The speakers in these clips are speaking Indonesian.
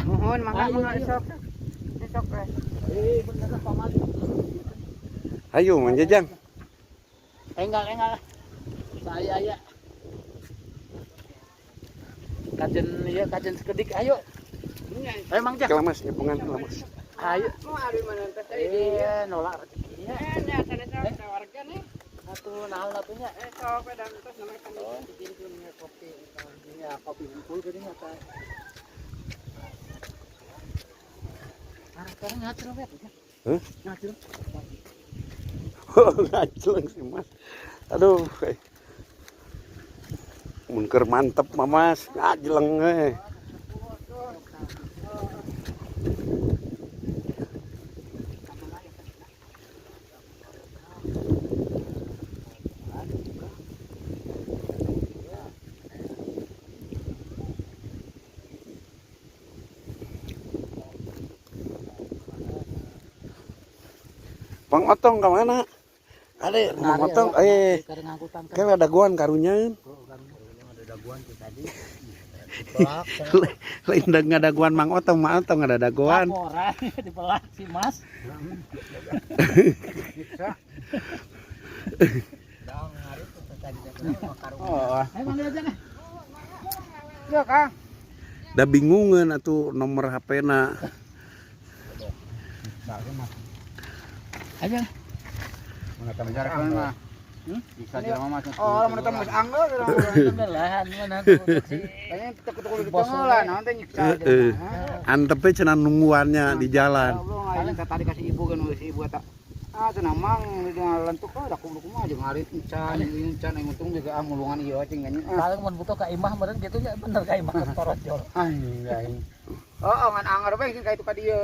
Mohon mangga esok. Esok Bener pamali. Ayo menjajang. Enggal. Saya ya. Kajen sekedik ayo. Ayo Mang Jak. Kelamas nyepungan kelamas. Ayo. mau ada mana teh Iya, nolak rezekinya. nya sana warga nih. Atuh naon atunya. Esok dan terus namanya kan Pintunya kopi. Ya kopi bungkul geuning eta. Sekarang ngacil wet. Hah? Ngacil. Ngajleng sih Mas. Aduh. Munker mantep Mas, ngajleng Bang Otong ke mana? Ada Bang Otong, kayak ada daguan karunya. Ada daguan tuh tadi. Lain nggak daguan Mang Otong ada daguan. Laporan dipelak si Mas. oh Ayo mandi aja nih. ya Kang Da bingungan atuh nomor HP-na. Aja. mana teman jarak mana bisa di lama mas Oh, mana teman mas anggo Belahan mana tuh sih. kayaknya kita kudu di tengah lah nanti nyiksa aja Antepnya cenah nungguannya di jalan. paling tadi kasih ibu kan si ibu kata cenah mang di lentuk ada kudu kumaha aja ngarit encan yang untung juga ngulungan ieu cing nya Paling mun butuh ka imah meureun kitu nya bener ka imah torojol. anjing ngan anggar we sing ka itu ka dieu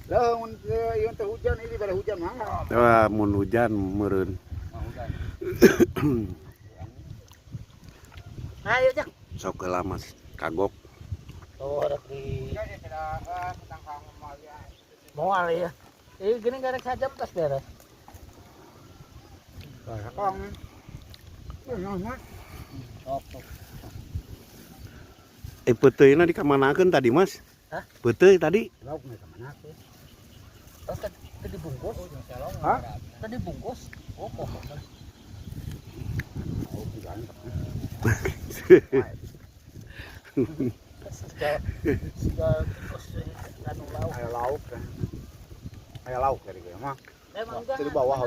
lah mun ieu teh hujan ini bala hujan mah Wah, mun hujan meureun. Ayo Jak. Sok heula Mas, kagok. Oh, rek di moal ya. Gini garek saja tas beres. Kong. Peuteuina dikamanakeun tadi Mas? Hah? Peuteuy tadi. Lauk nih kemana tuh? Oh, tadi bungkus. Hah? Tadi bungkus. Oh, pokoknya. Oh, jangan. Segala bungkus anu lauk. Aya lauk kan. Aya lauk dari gue mah. Emang Di bawah.